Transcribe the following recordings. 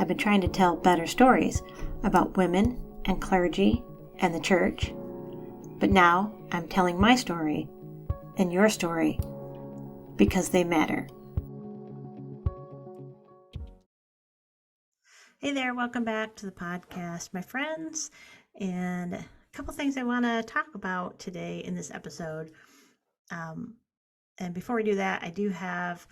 I've been trying to tell better stories about women and clergy and the church. But now I'm telling my story and your story because they matter. Hey there, welcome back to the podcast, my friends. And a couple things I want to talk about today in this episode. And before we do that, I do have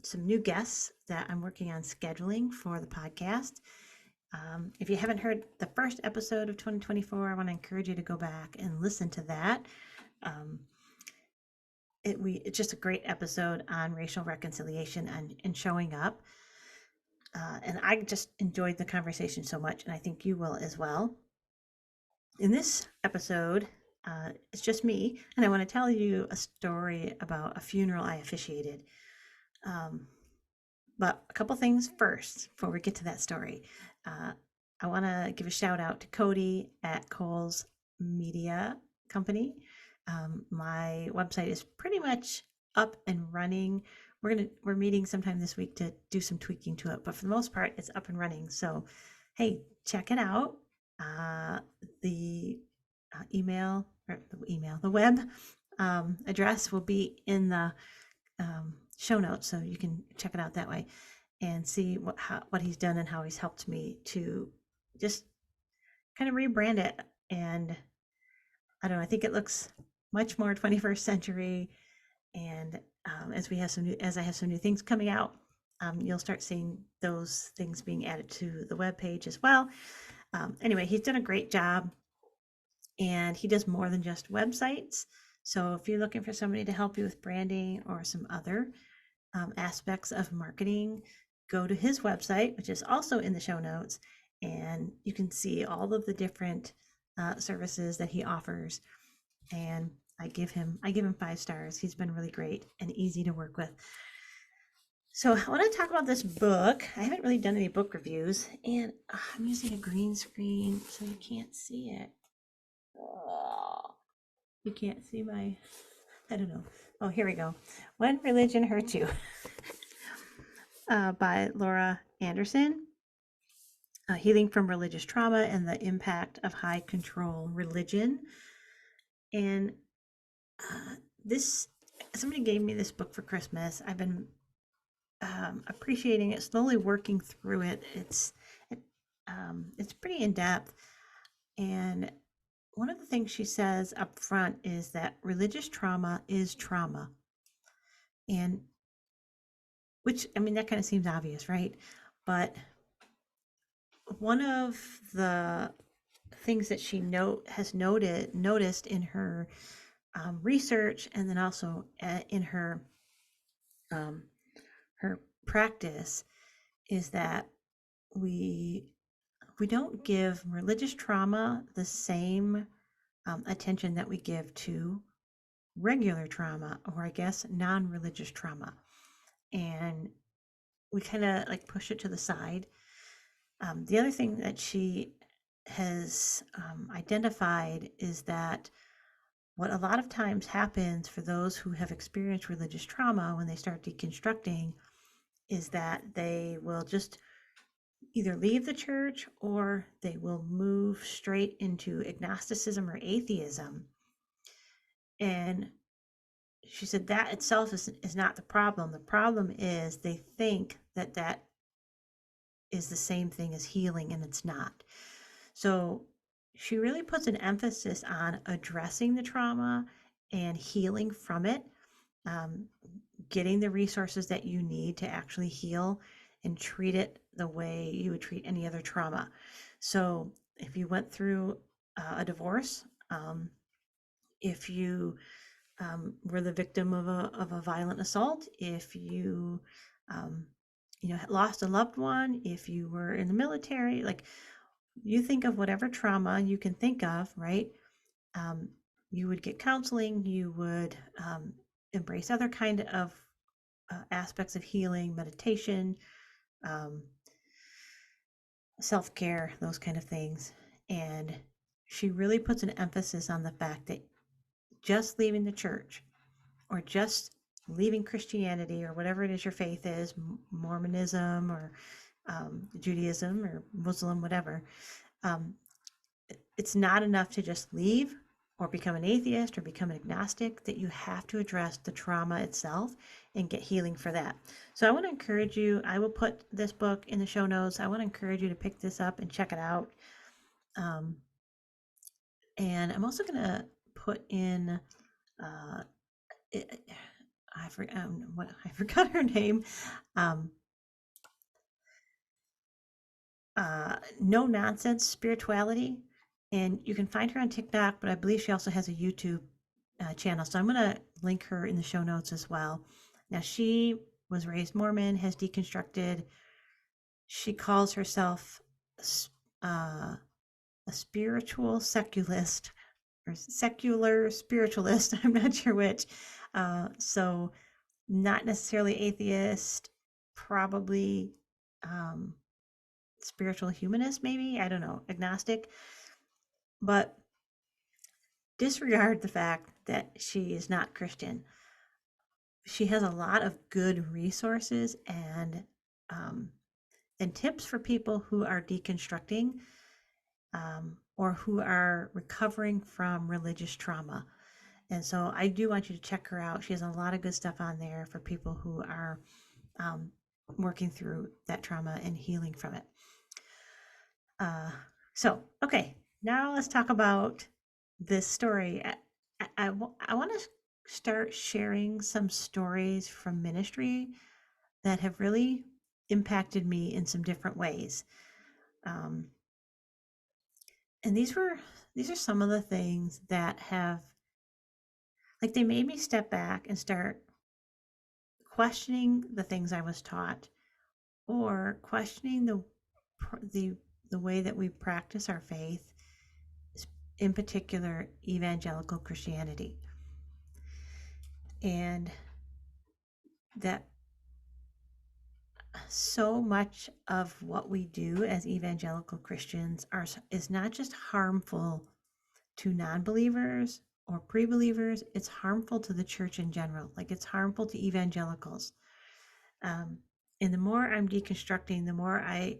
some new guests that I'm working on scheduling for the podcast. If you haven't heard the first episode of 2024, I want to encourage you to go back and listen to that. It's just a great episode on racial reconciliation and showing up. And I just enjoyed the conversation so much, and I think you will as well. In this episode, it's just me, and I want to tell you a story about a funeral I officiated. But a couple things first before we get to that story. I want to give a shout out to Cody at Cole's Media Company. My website is pretty much up and running. We're meeting sometime this week to do some tweaking to it, but for the most part, it's up and running. So, hey, check it out. The web address will be in the show notes, so you can check it out that way and see what he's done and how he's helped me to just kind of rebrand it. And I don't know, I think it looks much more 21st century. And as I have some new things coming out, you'll start seeing those things being added to the web page as well. Anyway, he's done a great job, and he does more than just websites. So if you're looking for somebody to help you with branding or some other aspects of marketing, go to his website, which is also in the show notes, and you can see all of the different services that he offers. And I give him 5 stars. He's been really great and easy to work with. So I want to talk about this book. I haven't really done any book reviews, and I'm using a green screen so you can't see it. You can't see I don't know. Oh, here we go. When Religion Hurts You by Laura Anderson. Healing from Religious Trauma and the Impact of High Control Religion. And somebody gave me this book for Christmas. I've been appreciating it, slowly working through it. It's pretty in depth, and one of the things she says up front is that religious trauma is trauma, and which, I mean, that kind of seems obvious, right? But one of the things that she has noticed in her research, and then also in her practice, is that we don't give religious trauma the same attention that we give to regular trauma, or I guess non-religious trauma, and we kind of like push it to the side. The other thing that she has identified is that what a lot of times happens for those who have experienced religious trauma when they start deconstructing is that they will just either leave the church or they will move straight into agnosticism or atheism. And she said that itself is not the problem. The problem is they think that is the same thing as healing, and it's not. So she really puts an emphasis on addressing the trauma and healing from it, getting the resources that you need to actually heal and treat it the way you would treat any other trauma. So if you went through a divorce, if you were the victim of a violent assault, if you lost a loved one, if you were in the military, like, you think of whatever trauma you can think of, right? You would get counseling, you would embrace other kind of aspects of healing, meditation, self-care, those kind of things. And she really puts an emphasis on the fact that just leaving the church or just leaving Christianity or whatever it is your faith is, Mormonism or Judaism or Muslim, whatever. Um, it's not enough to just leave or become an atheist or become an agnostic, that you have to address the trauma itself and get healing for that. So I want to encourage you, I will put this book in the show notes. I want to encourage you to pick this up and check it out. And I'm also going to put in, I forgot her name. No Nonsense Spirituality. And you can find her on TikTok, but I believe she also has a YouTube channel. So I'm going to link her in the show notes as well. Now, she was raised Mormon, has deconstructed. She calls herself a spiritual secularist or secular spiritualist. I'm not sure which. So, not necessarily atheist, probably spiritual humanist, maybe. I don't know, agnostic. But disregard the fact that she is not Christian. She has a lot of good resources and tips for people who are deconstructing or who are recovering from religious trauma. And so I do want you to check her out. She has a lot of good stuff on there for people who are working through that trauma and healing from it. So, okay, now let's talk about this story. I want to start sharing some stories from ministry that have really impacted me in some different ways. And these are some of the things that have, like, they made me step back and start questioning the things I was taught, or questioning the way that we practice our faith, in particular evangelical Christianity. And that so much of what we do as evangelical Christians is not just harmful to non-believers or pre-believers, it's harmful to the church in general. Like, it's harmful to evangelicals. And the more I'm deconstructing, the more I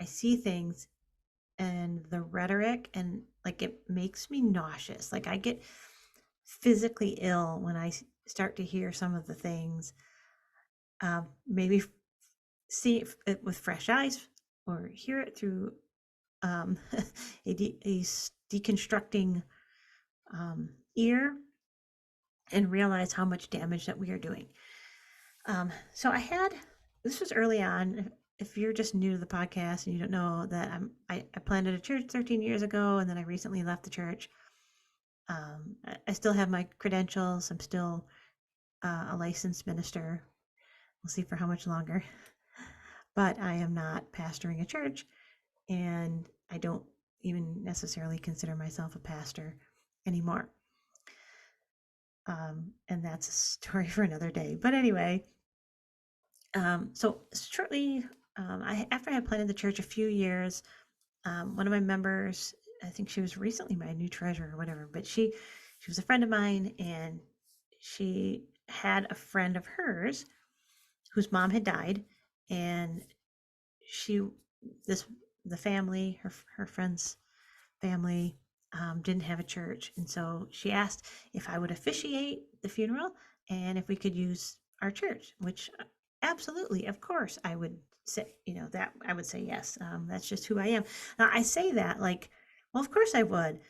see things and the rhetoric, and like, it makes me nauseous. Like, I get physically ill when I start to hear some of the things, maybe see it with fresh eyes or hear it through a deconstructing ear, and realize how much damage that we are doing. So this was early on. If you're just new to the podcast and you don't know that I planted a church 13 years ago, and then I recently left the church. I still have my credentials. I'm still a licensed minister. We'll see for how much longer. But I am not pastoring a church, and I don't even necessarily consider myself a pastor anymore. And that's a story for another day. But anyway, so shortly after I had planted the church a few years, one of my members, I think she was recently my new treasurer or whatever, but she was a friend of mine, and she had a friend of hers whose mom had died, and the family, her friend's family, didn't have a church. And so she asked if I would officiate the funeral and if we could use our church, which absolutely, of course, I would say, that I would say yes. That's just who I am. Now, I say that like, well, of course I would,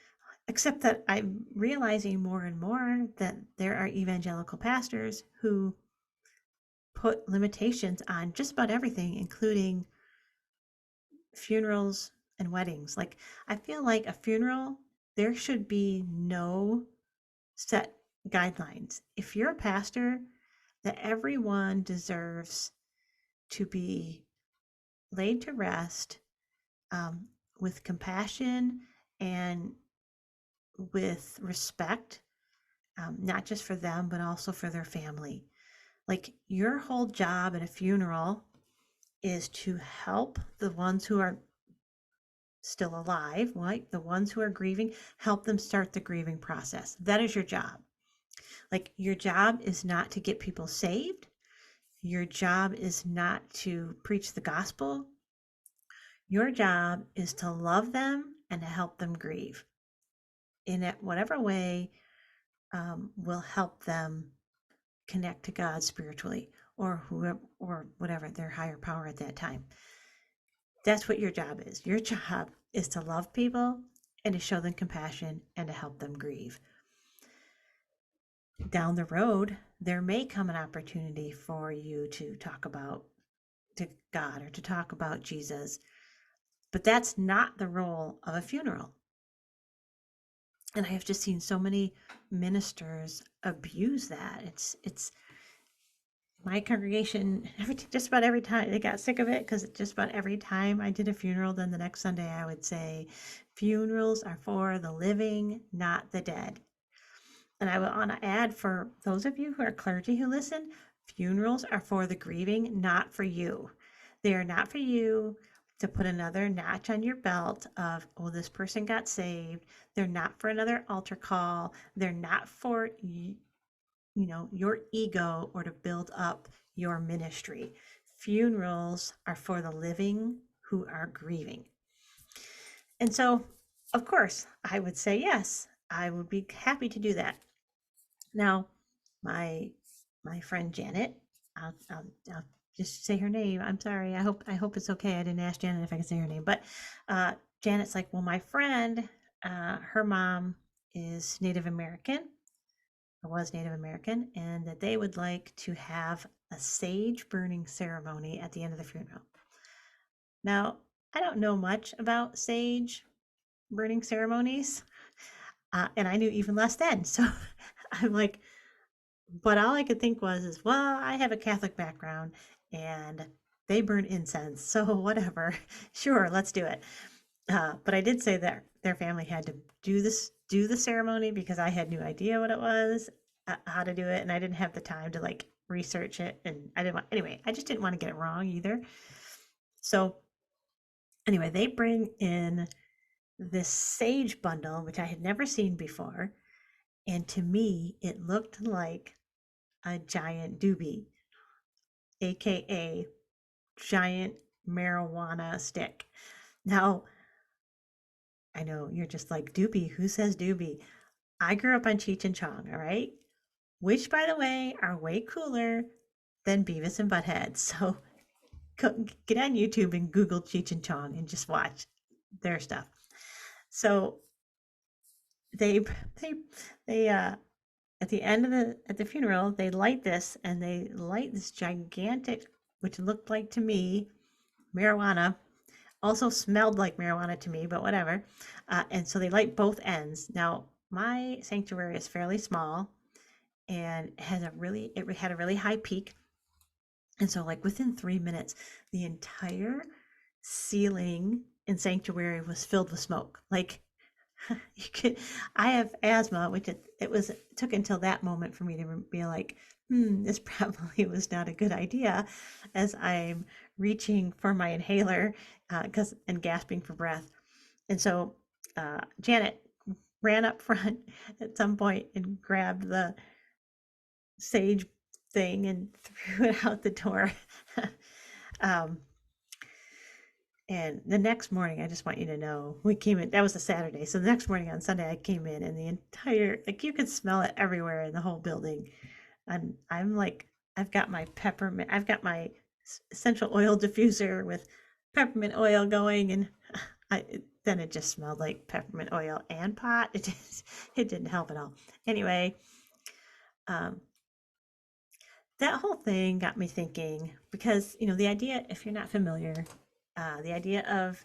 except that I'm realizing more and more that there are evangelical pastors who put limitations on just about everything, including funerals and weddings. Like, I feel like a funeral, there should be no set guidelines. If you're a pastor, that everyone deserves to be laid to rest with compassion and with respect, not just for them, but also for their family. Like, your whole job at a funeral is to help the ones who are still alive, right? The ones who are grieving, help them start the grieving process. That is your job. Like, your job is not to get people saved. Your job is not to preach the gospel. Your job is to love them and to help them grieve in whatever way will help them connect to God spiritually, or whoever, or whatever their higher power at that time. That's what your job is. Your job is to love people and to show them compassion and to help them grieve. Down the road, there may come an opportunity for you to talk about to God or to talk about Jesus, but that's not the role of a funeral. And I have just seen so many ministers abuse that. It's my congregation, just about every time they got sick of it, because just about every time I did a funeral, then the next Sunday I would say, funerals are for the living, not the dead. And I want to add, for those of you who are clergy who listen, funerals are for the grieving, not for you. They are not for you to put another notch on your belt of, oh, this person got saved. They're not for another altar call. They're not for your ego or to build up your ministry. Funerals are for the living who are grieving. And so, of course, I would say yes, I would be happy to do that. Now, my friend Janet, I'll just say her name. I'm sorry. I hope it's okay. I didn't ask Janet if I could say her name, but Janet's like, well, my friend, her mom is Native American, or was Native American, and that they would like to have a sage burning ceremony at the end of the funeral. Now, I don't know much about sage burning ceremonies, and I knew even less then. So I'm like, but all I could think was, well, I have a Catholic background and they burn incense, so whatever. Sure, let's do it. But I did say that their family had to do the ceremony, because I had no idea what it was, how to do it, and I didn't have the time to like research it, and I didn't want, anyway, I just didn't want to get it wrong either. So anyway, they bring in this sage bundle, which I had never seen before, and to me, it looked like a giant doobie, aka giant marijuana stick. Now, I know you're just like, doobie, who says doobie? I grew up on Cheech and Chong, all right? Which, by the way, are way cooler than Beavis and Butthead. So get on YouTube and Google Cheech and Chong and just watch their stuff. So they they they at the end of the funeral, they light this, and they light this gigantic, which looked like to me marijuana, also smelled like marijuana to me, but whatever. And so they light both ends. Now, my sanctuary is fairly small and it had a really high peak. And so, like, within 3 minutes, the entire ceiling in sanctuary was filled with smoke. Like, you could, I have asthma, which it took until that moment for me to be like, this probably was not a good idea, as I'm reaching for my inhaler, and gasping for breath. And so Janet ran up front at some point and grabbed the sage thing and threw it out the door. um, And the next morning, I just want you to know, we came in, that was a Saturday. So the next morning on Sunday, I came in, and the entire, like, you could smell it everywhere in the whole building. And I'm like, I've got my essential oil diffuser with peppermint oil going, and then it just smelled like peppermint oil and pot. It didn't help at all. Anyway, um, that whole thing got me thinking, because the idea, if you're not familiar, the idea of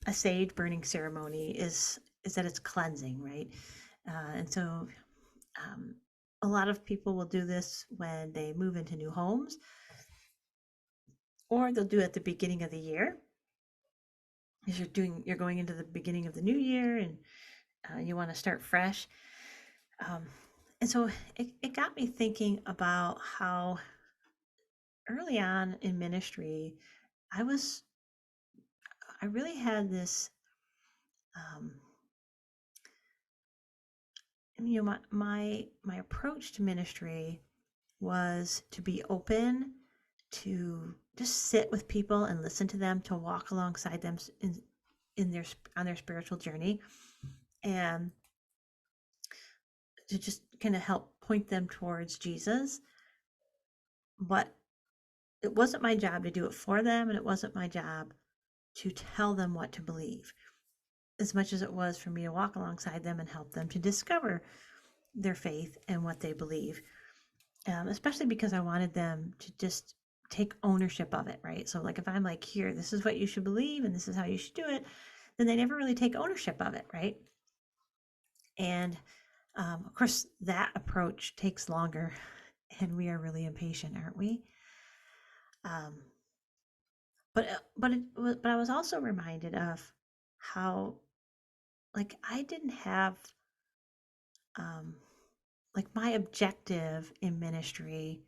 a sage burning ceremony is that it's cleansing, right? And so a lot of people will do this when they move into new homes, or they'll do it at the beginning of the year, because you're going into the beginning of the new year, and you want to start fresh. And so it got me thinking about how early on in ministry, I really had this, um, my approach to ministry was to be open to just sit with people and listen to them, to walk alongside them in their on their spiritual journey, and to just kind of help point them towards Jesus. But it wasn't my job to do it for them, and it wasn't my job to tell them what to believe, as much as it was for me to walk alongside them and help them to discover their faith and what they believe. Especially because I wanted them to just take ownership of it, right? So, like, if I'm like, here, this is what you should believe and this is how you should do it, then they never really take ownership of it, right? And of course, that approach takes longer, and we are really impatient, aren't we? Um, but I was also reminded of how, like, I didn't have um, like, my objective in ministry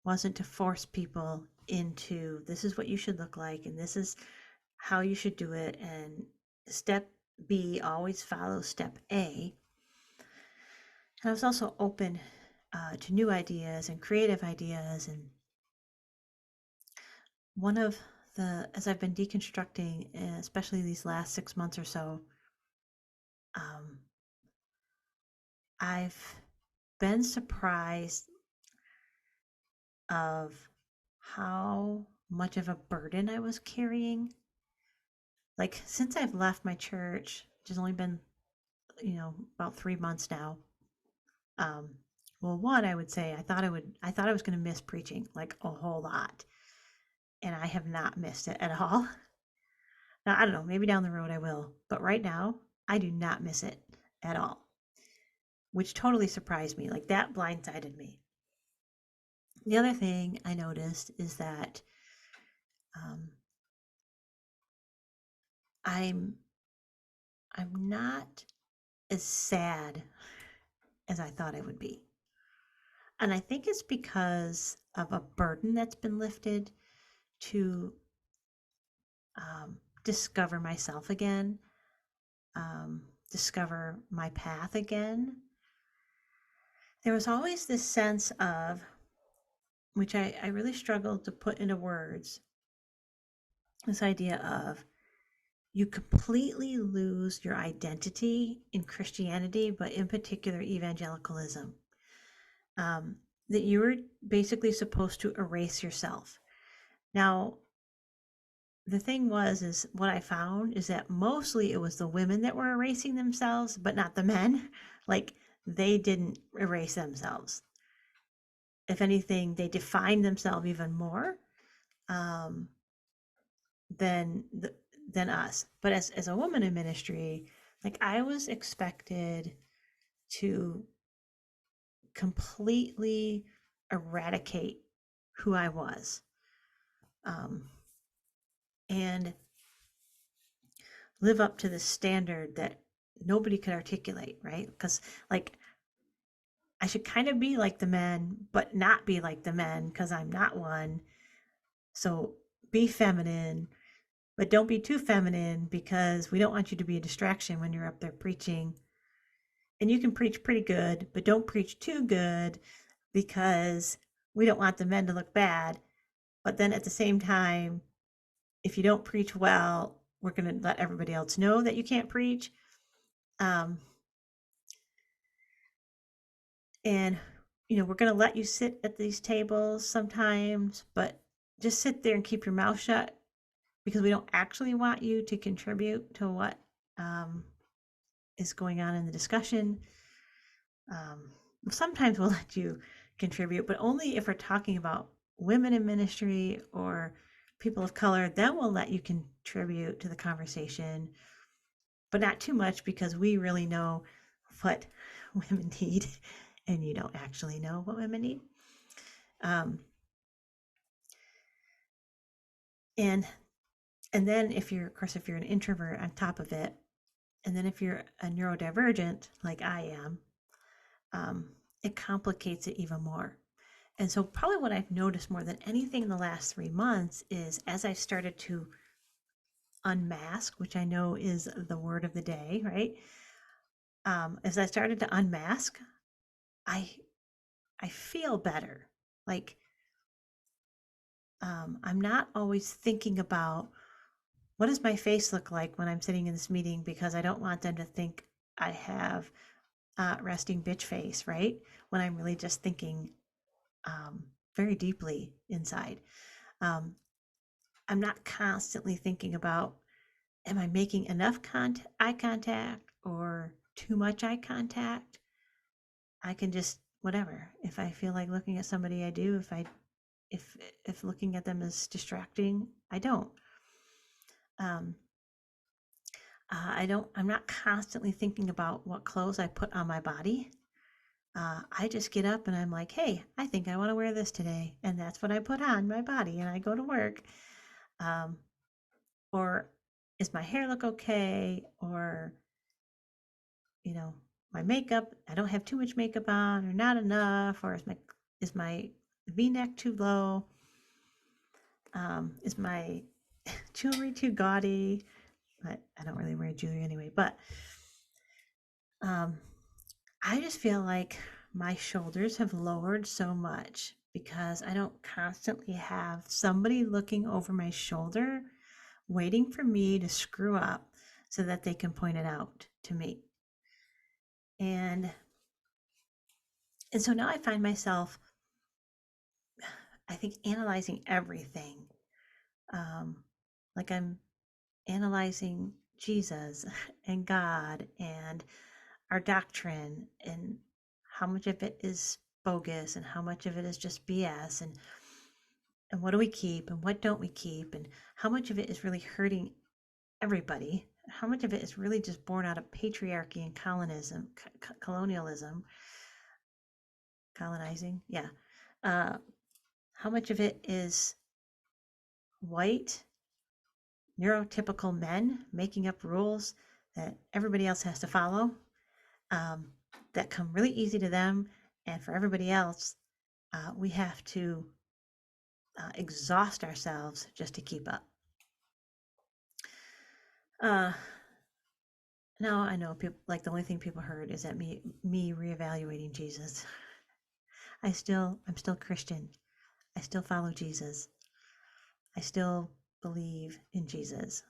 wasn't to force people into, this is what you should look like and this is how you should do it, and step B always follows step A. And I was also open to new ideas and creative ideas. And one of as I've been deconstructing, especially these last 6 months or so, um, I've been surprised of how much of a burden I was carrying. Like, since I've left my church, which has only been, about 3 months now. Um, well, one, I would say I thought I was going to miss preaching like a whole lot, and I have not missed it at all. Now, I don't know, maybe down the road I will, but right now I do not miss it at all, which totally surprised me. Like, that blindsided me. The other thing I noticed is that um, I'm not as sad as I thought I would be. And I think it's because of a burden that's been lifted to discover myself again, discover my path again. There was always this sense of, which I really struggled to put into words, this idea of you completely lose your identity in Christianity, but in particular evangelicalism. That you were basically supposed to erase yourself. Now, the thing is what I found is that mostly it was the women that were erasing themselves, but not the men. Like, they didn't erase themselves. If anything, they defined themselves even more um, than than us. But as a woman in ministry, like, I was expected to completely eradicate who I was, and live up to the standard that nobody could articulate, right? Because, like, I should kind of be like the men, but not be like the men because I'm not one. So be feminine, but don't be too feminine because we don't want you to be a distraction when you're up there preaching. And you can preach pretty good, but don't preach too good because we don't want the men to look bad. But then at the same time, if you don't preach well, we're going to let everybody else know that you can't preach. And, we're going to let you sit at these tables sometimes, but just sit there and keep your mouth shut because we don't actually want you to contribute to what is going on in the discussion. Sometimes we'll let you contribute, but only if we're talking about women in ministry or people of color. Then we'll let you contribute to the conversation, but not too much because we really know what women need, and you don't actually know what women need. And then if you're, of course, if you're an introvert on top of it, and then if you're a neurodivergent like I am, it complicates it even more. And so probably what I've noticed more than anything in the last 3 months is, as I started to unmask, which I know is the word of the day, right? As I started to unmask, I feel better. Like, I'm not always thinking about what does my face look like when I'm sitting in this meeting, because I don't want them to think I have resting bitch face, right? When I'm really just thinking very deeply inside. Um, I'm not constantly thinking about, am I making enough eye contact or too much eye contact? I can just, whatever. If I feel like looking at somebody, I do. If if looking at them is distracting, I don't. Um, I'm not constantly thinking about what clothes I put on my body. I just get up and I'm like, hey, I think I want to wear this today. And that's what I put on my body and I go to work. Um, or is my hair look okay? Or, you know, my makeup, I don't have too much makeup on or not enough. Or is my V-neck too low? Is my jewelry too gaudy? I don't really wear jewelry anyway, but um, I just feel like my shoulders have lowered so much because I don't constantly have somebody looking over my shoulder, waiting for me to screw up so that they can point it out to me. And so now I find myself, I think, analyzing everything. Like I'm analyzing Jesus and God and our doctrine and how much of it is bogus and how much of it is just BS, and what do we keep and what don't we keep, and how much of it is really hurting everybody, how much of it is really just born out of patriarchy and colonialism, colonizing, yeah. How much of it is white neurotypical men making up rules that everybody else has to follow, um, that come really easy to them, and for everybody else, we have to exhaust ourselves just to keep up. Uh, Now I know people, like, the only thing people heard is that me reevaluating Jesus. I'm still Christian. I still follow Jesus. I still believe in Jesus.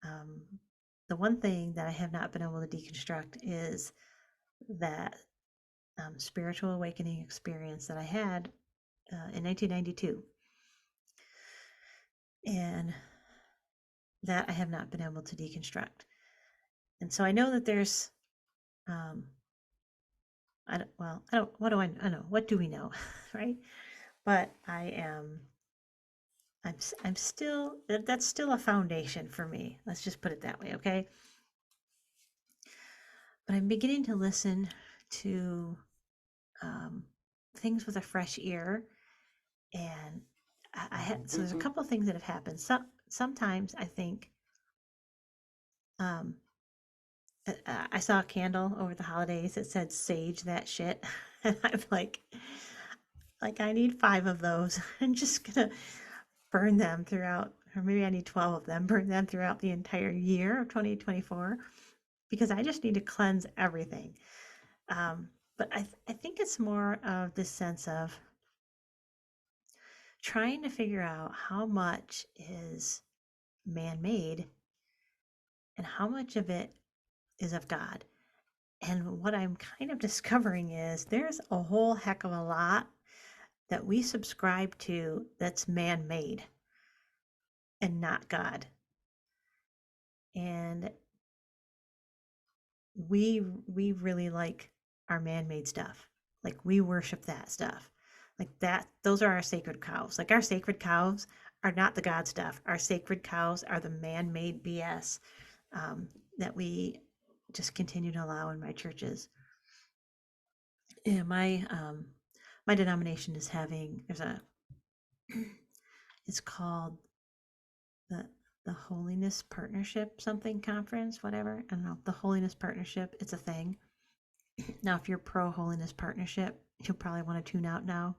Um, the one thing that I have not been able to deconstruct is that spiritual awakening experience that I had in 1992. And that I have not been able to deconstruct. And so I know that there's, um, what do I know? What do we know, right? But I'm still, that's still a foundation for me. Let's just put it that way, okay? But I'm beginning to listen to things with a fresh ear. And so there's a couple of things that have happened. Sometimes I think, um, I saw a candle over the holidays that said "Sage that shit," and I'm like I need 5 of those. I'm just gonna burn them throughout, or maybe I need 12 of them, burn them throughout the entire year of 2024, because I just need to cleanse everything. But I think it's more of this sense of trying to figure out how much is man-made and how much of it is of God. And what I'm kind of discovering is there's a whole heck of a lot that we subscribe to that's man-made and not God. And we really like our man-made stuff. Like we worship that stuff. Like that, those are our sacred cows. Like our sacred cows are not the God stuff. Our sacred cows are the man-made BS that we just continue to allow in my churches. Yeah, my denomination is having, it's called the Holiness Partnership something conference, whatever. I don't know. The Holiness Partnership, it's a thing. Now, if you're pro Holiness Partnership, you'll probably want to tune out now.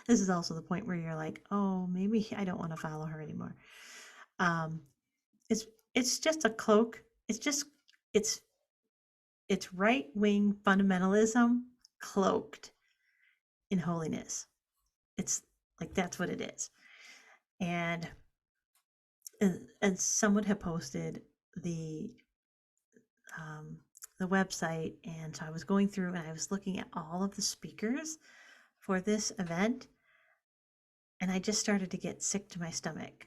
This is also the point where you're like, oh, maybe I don't want to follow her anymore. Um, it's just a cloak. It's it's right wing fundamentalism cloaked in holiness. It's like that's what it is. And someone had posted the website, and so I was going through and I was looking at all of the speakers for this event, and I just started to get sick to my stomach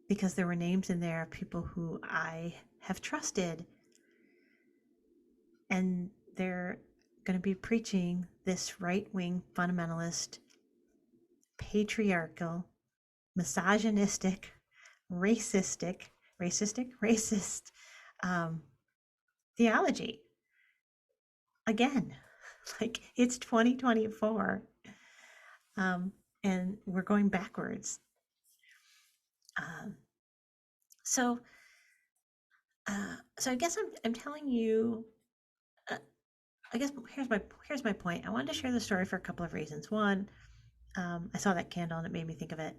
because there were names in there of people who I have trusted, and they're going to be preaching this right-wing fundamentalist, patriarchal, misogynistic, racist theology. Again, like, it's 2024, and we're going backwards. So I guess I'm telling you. I guess here's my point. I wanted to share the story for a couple of reasons. One, I saw that candle and it made me think of it,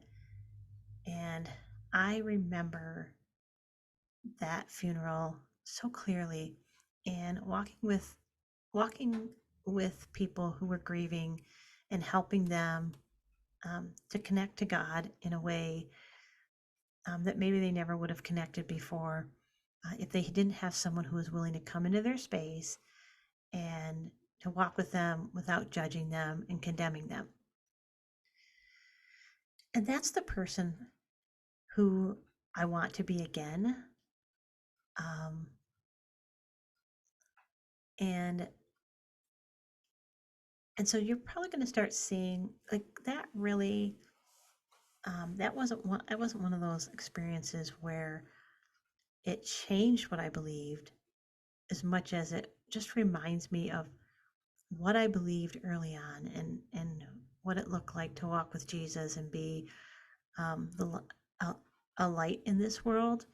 and I remember that funeral so clearly, and walking with people who were grieving and helping them to connect to God in a way that maybe they never would have connected before if they didn't have someone who was willing to come into their space and to walk with them without judging them and condemning them. And that's the person who I want to be again. And so you're probably going to start seeing, like, that really, that wasn't one of those experiences where it changed what I believed as much as it just reminds me of what I believed early on, and what it looked like to walk with Jesus and be a light in this world.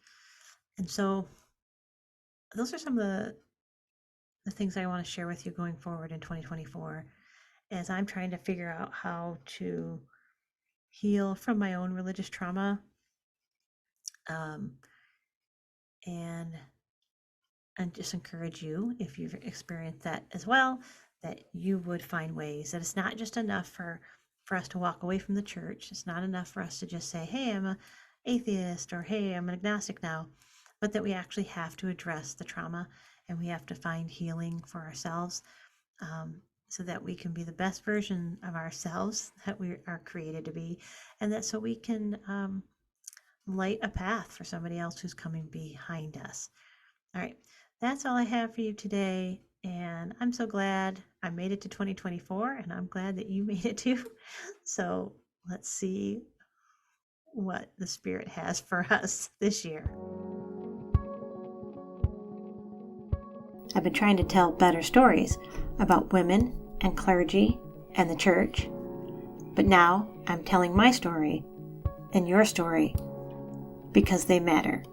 And so those are some of the things I want to share with you going forward in 2024, as I'm trying to figure out how to heal from my own religious trauma. And just encourage you, if you've experienced that as well, that you would find ways that it's not just enough for us to walk away from the church. It's not enough for us to just say, hey, I'm an atheist, or hey, I'm an agnostic now, but that we actually have to address the trauma, and we have to find healing for ourselves, so that we can be the best version of ourselves that we are created to be, and that so we can light a path for somebody else who's coming behind us. All right, that's all I have for you today, and I'm so glad I made it to 2024, and I'm glad that you made it too. So let's see what the Spirit has for us this year. I've been trying to tell better stories about women and clergy and the church, but now I'm telling my story and your story because they matter.